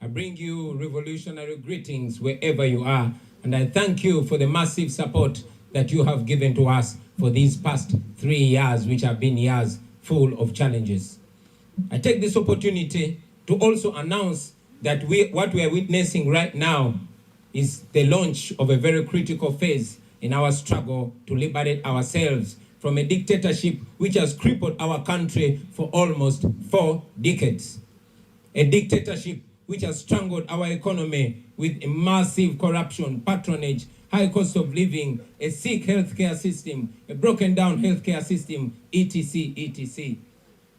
I bring you revolutionary greetings wherever you are, and I thank you for the massive support that you have given to us for these past 3 years, which have been years full of challenges. I take this opportunity to also announce that what we are witnessing right now is the launch of a very critical phase in our struggle to liberate ourselves from a dictatorship which has crippled our country for almost 4 decades. A dictatorship which has strangled our economy with a massive corruption, patronage, high cost of living, a sick healthcare system, a broken down healthcare system, etc., etc.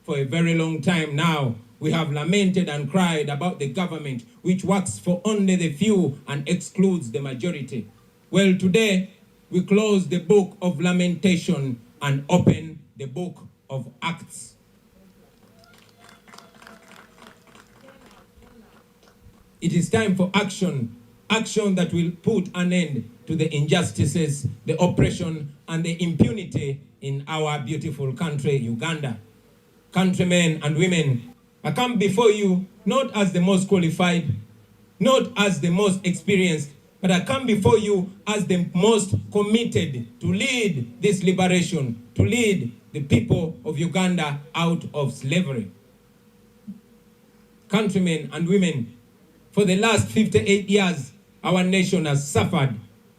For a very long time now, we have lamented and cried about the government which works for only the few and excludes the majority. Well, today, we close the book of lamentation and open the book of Acts. It is time for action, action that will put an end to the injustices, the oppression, and the impunity in our beautiful country, Uganda. Countrymen and women, I come before you not as the most qualified, not as the most experienced, but I come before you as the most committed to lead this liberation, to lead the people of Uganda out of slavery. Countrymen and women, for the last 58 years, our nation has suffered.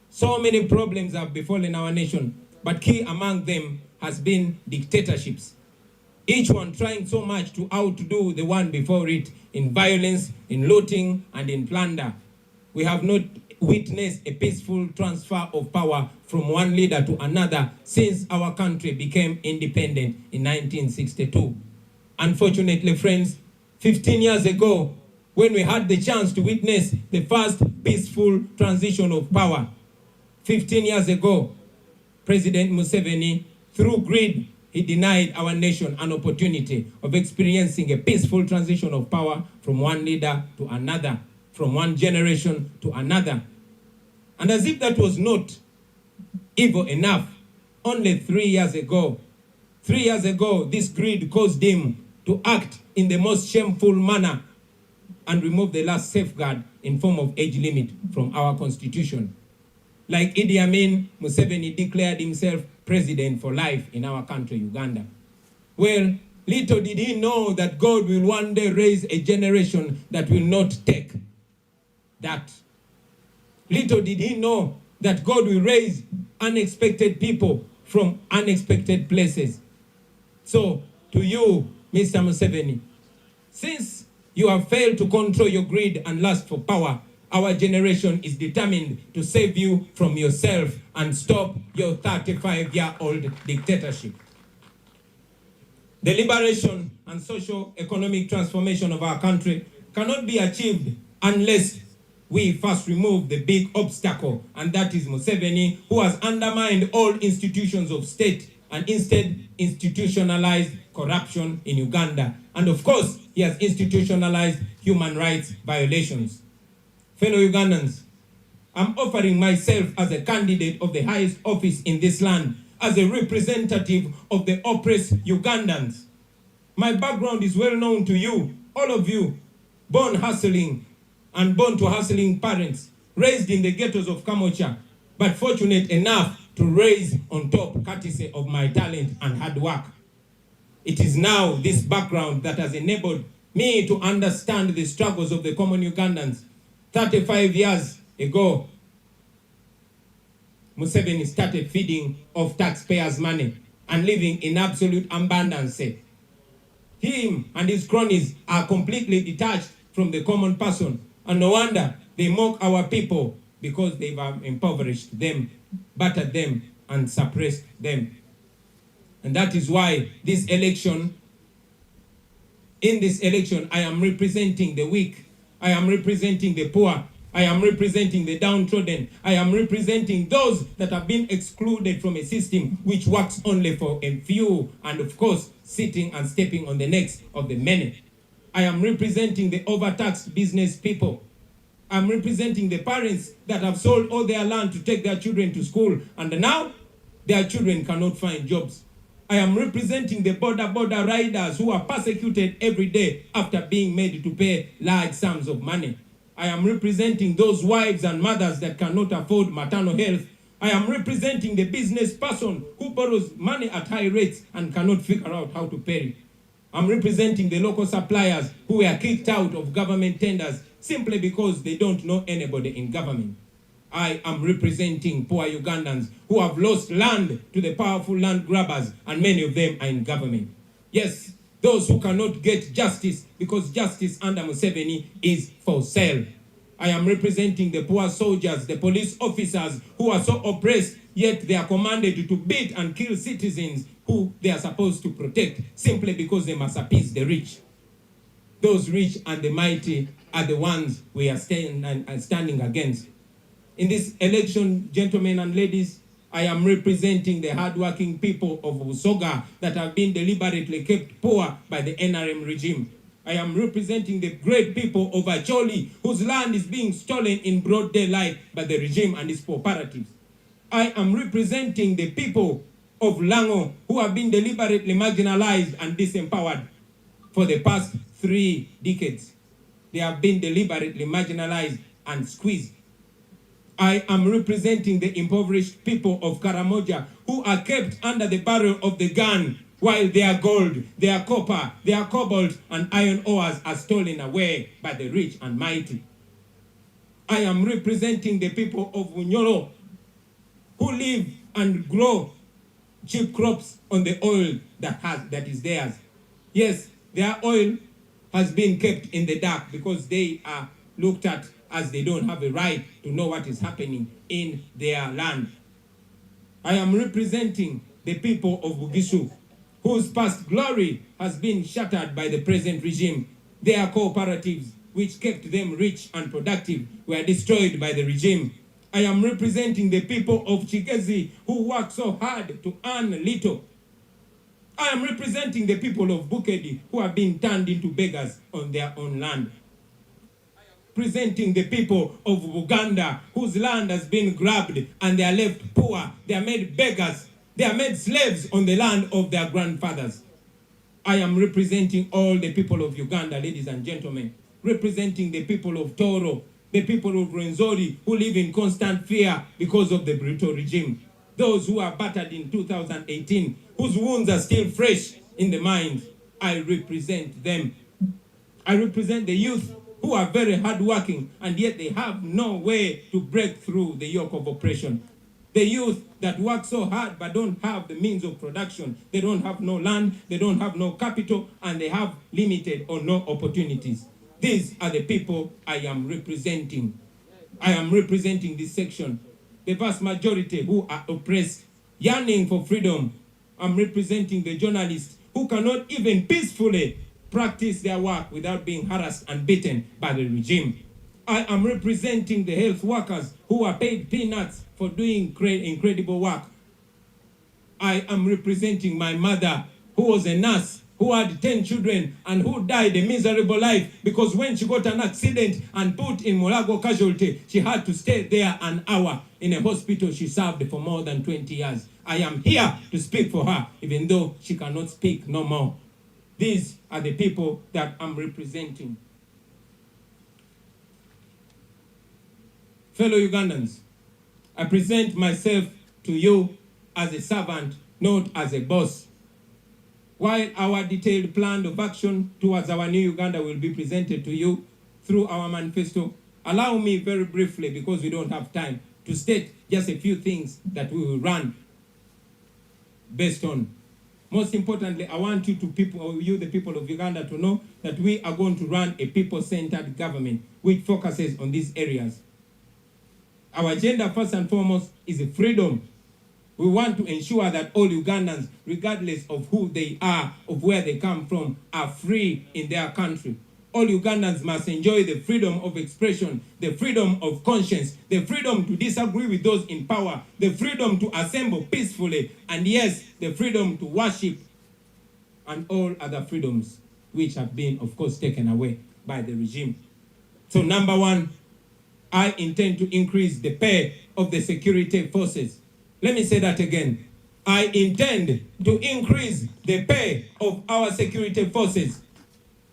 So many problems have befallen our nation, but key among them has been dictatorships. Each one trying so much to outdo the one before it in violence, in looting, and in plunder. We have not witnessed a peaceful transfer of power from one leader to another since our country became independent in 1962. Unfortunately, friends, 15 years ago, when we had the chance to witness the first peaceful transition of power, 15 years ago, President Museveni, through greed, he denied our nation an opportunity of experiencing a peaceful transition of power from one leader to another, from one generation to another. And as if that was not evil enough, only 3 years ago, this greed caused him to act in the most shameful manner and remove the last safeguard in form of age limit from our constitution. Like Idi Amin, Museveni declared himself president for life in our country, Uganda. Well, little did he know that God will one day raise a generation that will not take that. Little did he know that God will raise unexpected people from unexpected places. So, to you, Mr. Museveni, since you have failed to control your greed and lust for power, our generation is determined to save you from yourself and stop your 35-year-old dictatorship. The liberation and socio-economic transformation of our country cannot be achieved unless we first remove the big obstacle, and that is Museveni, who has undermined all institutions of state and instead institutionalized corruption in Uganda. And of course, he has institutionalized human rights violations. Fellow Ugandans, I'm offering myself as a candidate of the highest office in this land, as a representative of the oppressed Ugandans. My background is well known to you, all of you, born hustling and born to hustling parents, raised in the ghettos of Kamocha, but fortunate enough to raise on top courtesy of my talent and hard work. It is now this background that has enabled me to understand the struggles of the common Ugandans. 35 years ago, Museveni started feeding off taxpayers' money and living in absolute abundance. Him and his cronies are completely detached from the common person, and no wonder they mock our people because they've impoverished them, battered them, and suppressed them. And that is why in this election, I am representing the weak, I am representing the poor, I am representing the downtrodden, I am representing those that have been excluded from a system which works only for a few, and of course, sitting and stepping on the necks of the many. I am representing the overtaxed business people. I'm representing the parents that have sold all their land to take their children to school, and now their children cannot find jobs. I am representing the border riders who are persecuted every day after being made to pay large sums of money. I am representing those wives and mothers that cannot afford maternal health. I am representing the business person who borrows money at high rates and cannot figure out how to pay it. I'm representing the local suppliers who were kicked out of government tenders simply because they don't know anybody in government. I am representing poor Ugandans who have lost land to the powerful land grabbers, and many of them are in government. Yes, those who cannot get justice because justice under Museveni is for sale. I am representing the poor soldiers, the police officers who are so oppressed, yet they are commanded to beat and kill citizens who they are supposed to protect simply because they must appease the rich. Those rich and the mighty are the ones we are standing against. In this election, gentlemen and ladies, I am representing the hardworking people of Busoga that have been deliberately kept poor by the NRM regime. I am representing the great people of Acholi, whose land is being stolen in broad daylight by the regime and its cooperatives. I am representing the people of Lango, who have been deliberately marginalized and disempowered for the past 3 decades. They have been deliberately marginalized and squeezed. I am representing the impoverished people of Karamoja who are kept under the barrel of the gun while their gold, their copper, their cobalt and iron ores are stolen away by the rich and mighty. I am representing the people of Unyoro who live and grow cheap crops on the oil that is theirs. Yes, their oil has been kept in the dark because they are looked at as they don't have a right to know what is happening in their land. I am representing the people of Bugishu, whose past glory has been shattered by the present regime. Their cooperatives, which kept them rich and productive, were destroyed by the regime. I am representing the people of Chigezi, who work so hard to earn little. I am representing the people of Bukedi, who have been turned into beggars on their own land. Representing the people of Uganda, whose land has been grabbed and they are left poor. They are made beggars. They are made slaves on the land of their grandfathers. I am representing all the people of Uganda, ladies and gentlemen, representing the people of Toro, the people of Rwenzori, who live in constant fear because of the brutal regime. Those who are battered in 2018, whose wounds are still fresh in the mind. I represent them. I represent the youth who are very hardworking and yet they have no way to break through the yoke of oppression. The youth that work so hard but don't have the means of production. They don't have no land, they don't have no capital, and they have limited or no opportunities. These are the people I am representing. I am representing this section. The vast majority who are oppressed, yearning for freedom. I'm representing the journalists who cannot even peacefully practice their work without being harassed and beaten by the regime. I am representing the health workers who are paid peanuts for doing incredible work. I am representing my mother, who was a nurse, who had 10 children and who died a miserable life because when she got an accident and put in Mulago casualty, she had to stay there an hour in a hospital she served for more than 20 years. I am here to speak for her, even though she cannot speak no more. These are the people that I'm representing. Fellow Ugandans, I present myself to you as a servant, not as a boss. While our detailed plan of action towards our new Uganda will be presented to you through our manifesto, allow me very briefly, because we don't have time, to state just a few things that we will run based on. Most importantly, I want you the people of Uganda, to know that we are going to run a people-centered government which focuses on these areas. Our agenda, first and foremost, is freedom. We want to ensure that all Ugandans, regardless of who they are, of where they come from, are free in their country. All Ugandans must enjoy the freedom of expression, the freedom of conscience, the freedom to disagree with those in power, the freedom to assemble peacefully, and yes, the freedom to worship, and all other freedoms which have been, of course, taken away by the regime. So number one, I intend to increase the pay of the security forces. Let me say that again. I intend to increase the pay of our security forces.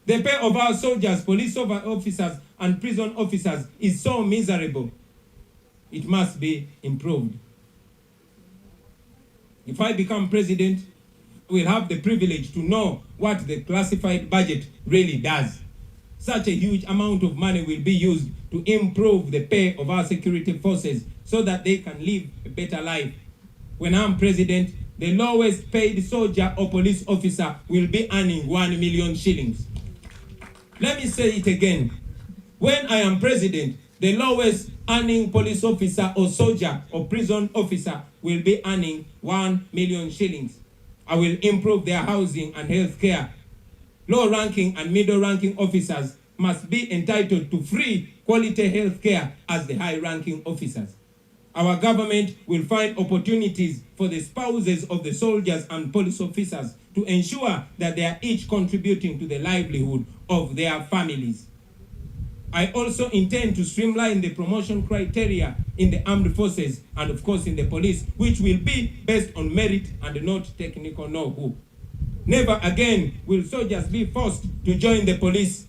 The pay of our soldiers, police officers, and prison officers is so miserable. It must be improved. If I become president, we'll have the privilege to know what the classified budget really does. Such a huge amount of money will be used to improve the pay of our security forces so that they can live a better life. When I'm president, the lowest paid soldier or police officer will be earning 1 million shillings. Let me say it again. When I am president, the lowest earning police officer or soldier or prison officer will be earning 1 million shillings. I will improve their housing and health care. Low-ranking and middle-ranking officers must be entitled to free quality health care as the high-ranking officers. Our government will find opportunities for the spouses of the soldiers and police officers to ensure that they are each contributing to the livelihood of their families. I also intend to streamline the promotion criteria in the armed forces and of course in the police, which will be based on merit and not technical know-how. Never again will soldiers be forced to join the police.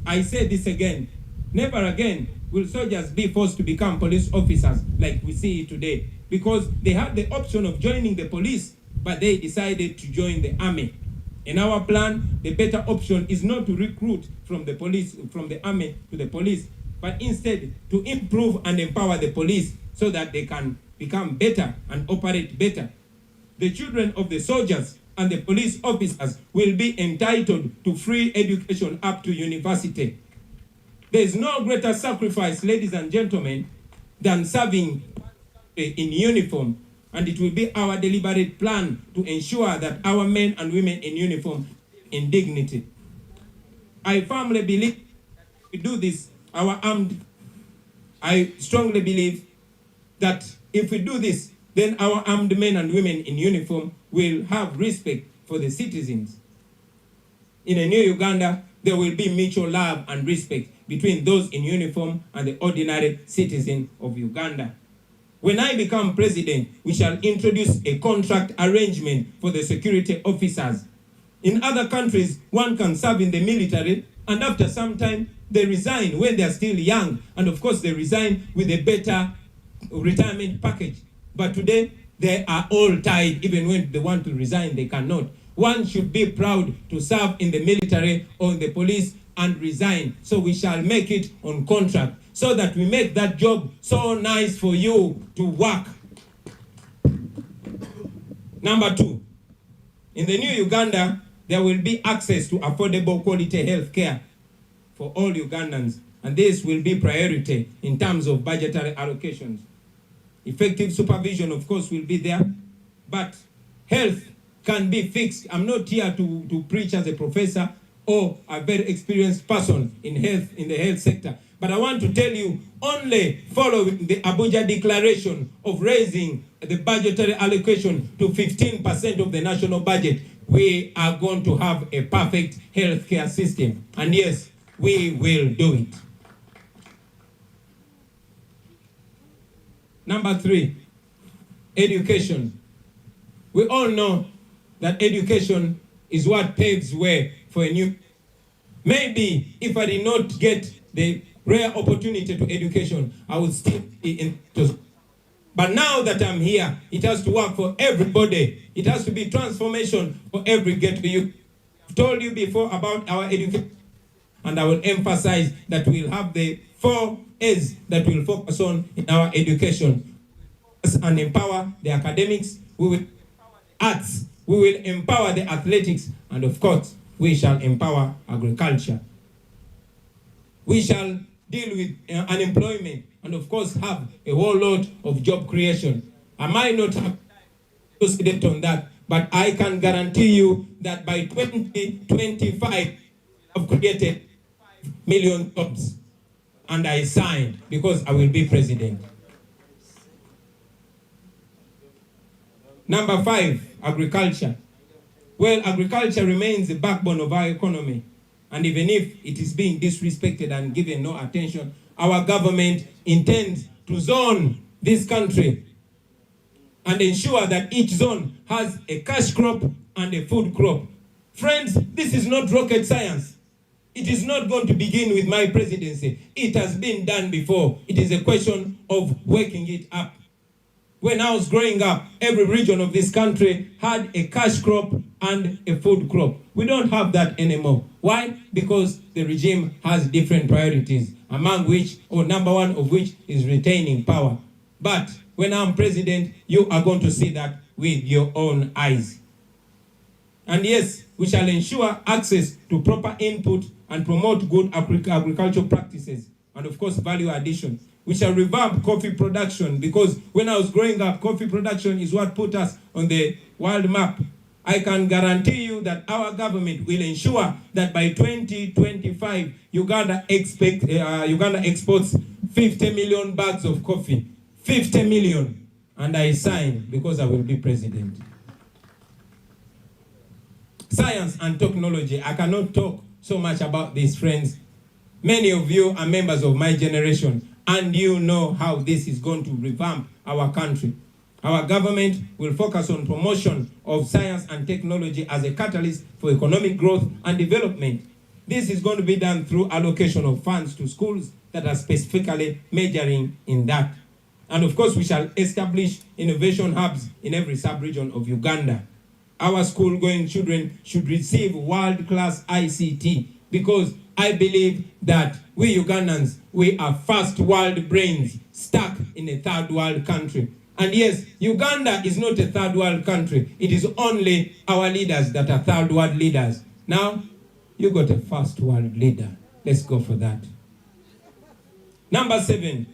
I say this again. Never again will soldiers be forced to become police officers like we see today, because they had the option of joining the police, but they decided to join the army. In our plan, the better option is not to recruit from the police, from the army to the police, but instead to improve and empower the police so that they can become better and operate better. The children of the soldiers and the police officers will be entitled to free education up to university. There is no greater sacrifice, ladies and gentlemen, than serving in uniform, and it will be our deliberate plan to ensure that our men and women in uniform in dignity. I firmly believe if we do this, I strongly believe that if we do this, then our armed men and women in uniform will have respect for the citizens. In a new Uganda, there will be mutual love and respect between those in uniform and the ordinary citizen of Uganda. When I become president, we shall introduce a contract arrangement for the security officers. In other countries, one can serve in the military, and after some time, they resign when they are still young. And of course, they resign with a better retirement package. But today, they are all tied. Even when they want to resign, they cannot. One should be proud to serve in the military or in the police and resign. So we shall make it on contract, so that we make that job so nice for you to work. Number 2, in the new Uganda, there will be access to affordable quality health care for all Ugandans, and this will be priority in terms of budgetary allocations. Effective supervision, of course, will be there, but health can be fixed. I'm not here to preach as a professor or a very experienced person in health, in the health sector. But I want to tell you, only following the Abuja Declaration of raising the budgetary allocation to 15% of the national budget, we are going to have a perfect healthcare system. And yes, we will do it. Number 3, education. We all know that education is what paves way for a new. Maybe if I did not get the rare opportunity to education, I would still be in. But now that I'm here, it has to work for everybody. It has to be transformation for every get to you. I've told you before about our education, and I will emphasize that we'll have the 4 A's that we'll focus on in our education. And empower the academics, we will arts, we will empower the athletics, and of course, we shall empower agriculture. We shall deal with unemployment, and of course have a whole lot of job creation. I might not have to sit on that, but I can guarantee you that by 2025, I've created 5 million jobs. And I signed because I will be president. Number 5, agriculture. Well, agriculture remains the backbone of our economy. And even if it is being disrespected and given no attention, our government intends to zone this country and ensure that each zone has a cash crop and a food crop. Friends, this is not rocket science. It is not going to begin with my presidency. It has been done before. It is a question of working it up. When I was growing up, every region of this country had a cash crop and a food crop. We don't have that anymore. Why? Because the regime has different priorities, among which, or number one of which, is retaining power. But when I'm president, you are going to see that with your own eyes. And yes, we shall ensure access to proper input and promote good agricultural practices, and of course, value addition. We shall revamp coffee production, because when I was growing up, coffee production is what put us on the world map. I can guarantee you that our government will ensure that by 2025, Uganda exports 50 million bags of coffee. 50 million. And I sign because I will be president. Science and technology. I cannot talk so much about this, friends. Many of you are members of my generation, and you know how this is going to revamp our country. Our government will focus on promotion of science and technology as a catalyst for economic growth and development. This is going to be done through allocation of funds to schools that are specifically majoring in that. And of course, we shall establish innovation hubs in every sub-region of Uganda. Our school-going children should receive world-class ICT, because I believe that we Ugandans, we are first world brains stuck in a third world country. And yes, Uganda is not a third world country. It is only our leaders that are third world leaders. Now, you got a first world leader. Let's go for that. Number 7,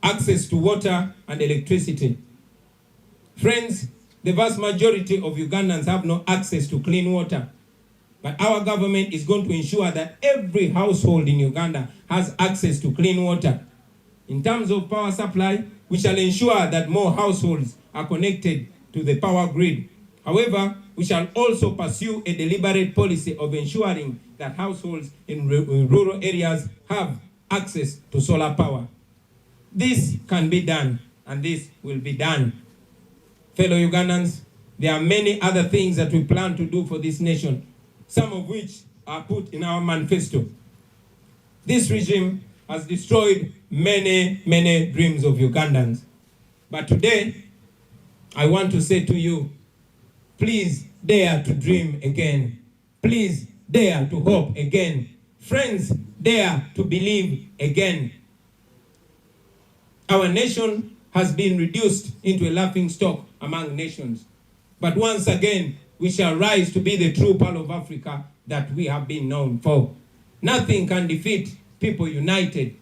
access to water and electricity. Friends, the vast majority of Ugandans have no access to clean water. But our government is going to ensure that every household in Uganda has access to clean water. In terms of power supply, we shall ensure that more households are connected to the power grid. However, we shall also pursue a deliberate policy of ensuring that households in rural areas have access to solar power. This can be done, and this will be done. Fellow Ugandans, there are many other things that we plan to do for this nation, some of which are put in our manifesto. This regime has destroyed many, many dreams of Ugandans. But today, I want to say to you, please dare to dream again. Please dare to hope again. Friends, dare to believe again. Our nation has been reduced into a laughing stock among nations. But once again, we shall rise to be the true Pearl of Africa that we have been known for. Nothing can defeat people united,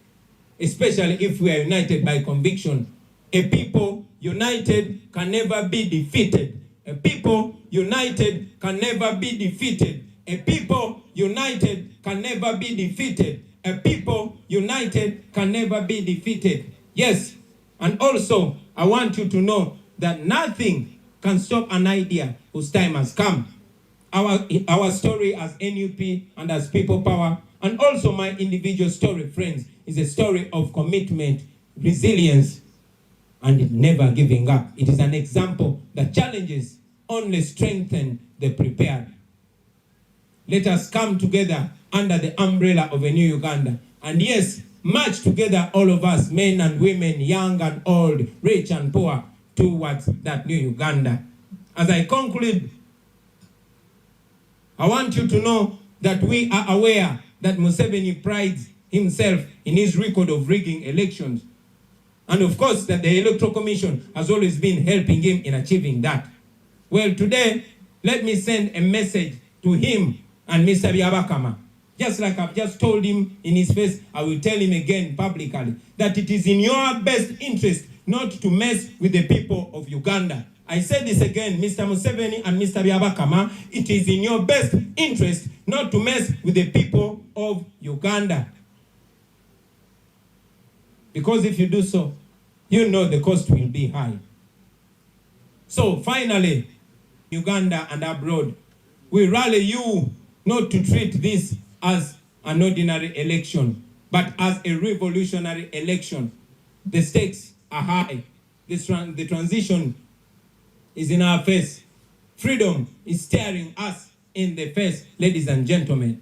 especially if we are united by conviction. A people united can never be defeated. A people united can never be defeated. A people united can never be defeated. A people united can never be defeated. Yes, and also I want you to know that nothing can stop an idea whose time has come. Our story as NUP and as People Power, and also my individual story, friends, is a story of commitment, resilience, and never giving up. It is an example that challenges only strengthen the prepared. Let us come together under the umbrella of a new Uganda. And yes, march together, all of us, men and women, young and old, rich and poor, towards that new Uganda. As I conclude, I want you to know that we are aware that Museveni prides himself in his record of rigging elections. And of course, that the Electoral Commission has always been helping him in achieving that. Well, today, let me send a message to him and Mr. Byabakama. Just like I've just told him in his face, I will tell him again publicly that it is in your best interest not to mess with the people of Uganda. I say this again, Mr. Museveni and Mr. Byabakama, it is in your best interest not to mess with the people of Uganda. Because if you do so, you know the cost will be high. So finally, Uganda and abroad, we rally you not to treat this as an ordinary election, but as a revolutionary election. The stakes are high. The transition is in our face. Freedom is staring us in the face, ladies and gentlemen.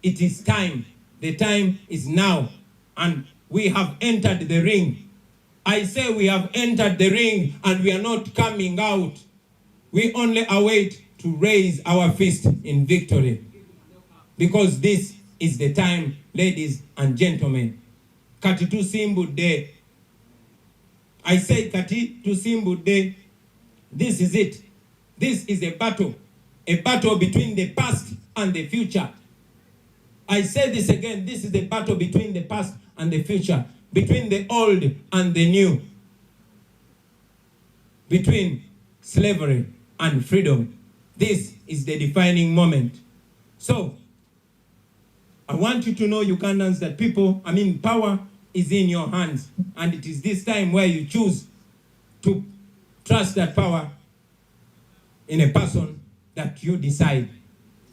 It is time. The time is now. And we have entered the ring. I say we have entered the ring and we are not coming out. We only await to raise our fist in victory. Because this is the time, ladies and gentlemen. Kati tusimbudde. I say kati tusimbudde. This is it. This is a battle between the past and the future. I say this again, this is a battle between the past and the future, between the old and the new, between slavery and freedom. This is the defining moment. So, I want you to know, Ugandans, that power is in your hands. And it is this time where you choose to trust that power in a person that you decide.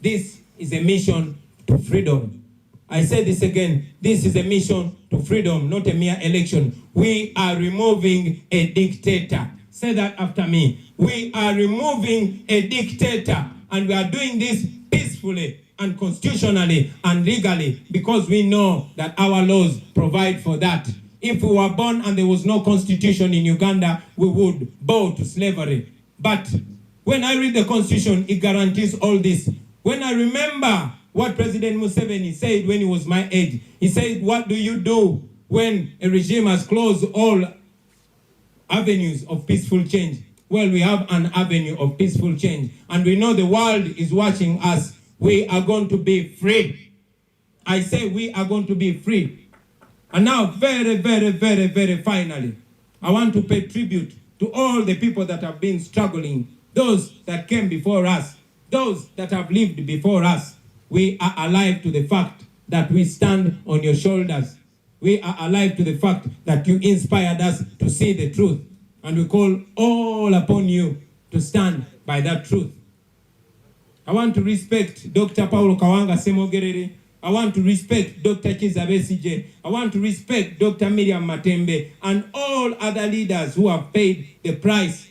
This is a mission to freedom. I say this again, this is a mission to freedom, not a mere election. We are removing a dictator. Say that after me. We are removing a dictator, and we are doing this peacefully and constitutionally and legally, because we know that our laws provide for that. If we were born and there was no constitution in Uganda, we would bow to slavery. But when I read the constitution, it guarantees all this. When I remember what President Museveni said when he was my age, he said, what do you do when a regime has closed all avenues of peaceful change? Well, we have an avenue of peaceful change, and we know the world is watching us. We are going to be free. I say we are going to be free. And now, very, very, very, very finally, I want to pay tribute to all the people that have been struggling, those that came before us, those that have lived before us. We are alive to the fact that we stand on your shoulders. We are alive to the fact that you inspired us to see the truth. And we call all upon you to stand by that truth. I want to respect Dr. Paulo Kawanga Semogerere. I want to respect Dr. Kiza Besigye. I want to respect Dr. Miriam Matembe and all other leaders who have paid the price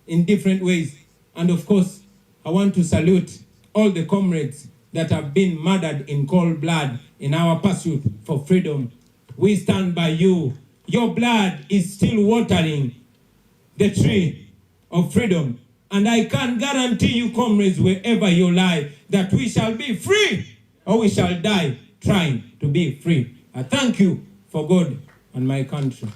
in different ways. And of course, I want to salute all the comrades that have been murdered in cold blood in our pursuit for freedom. We stand by you. Your blood is still watering the tree of freedom. And I can guarantee you, comrades, wherever you lie, that we shall be free or we shall die trying to be free. I thank you for God and my country.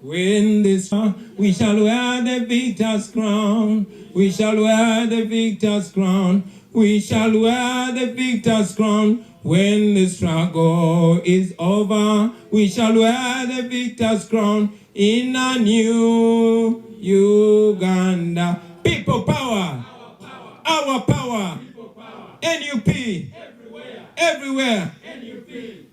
When this we shall wear the victor's crown. We shall wear the victor's crown. We shall wear the victor's crown. When the struggle is over, we shall wear the victor's crown in a new Uganda. People power. Our power. NUP. Everywhere. NUP.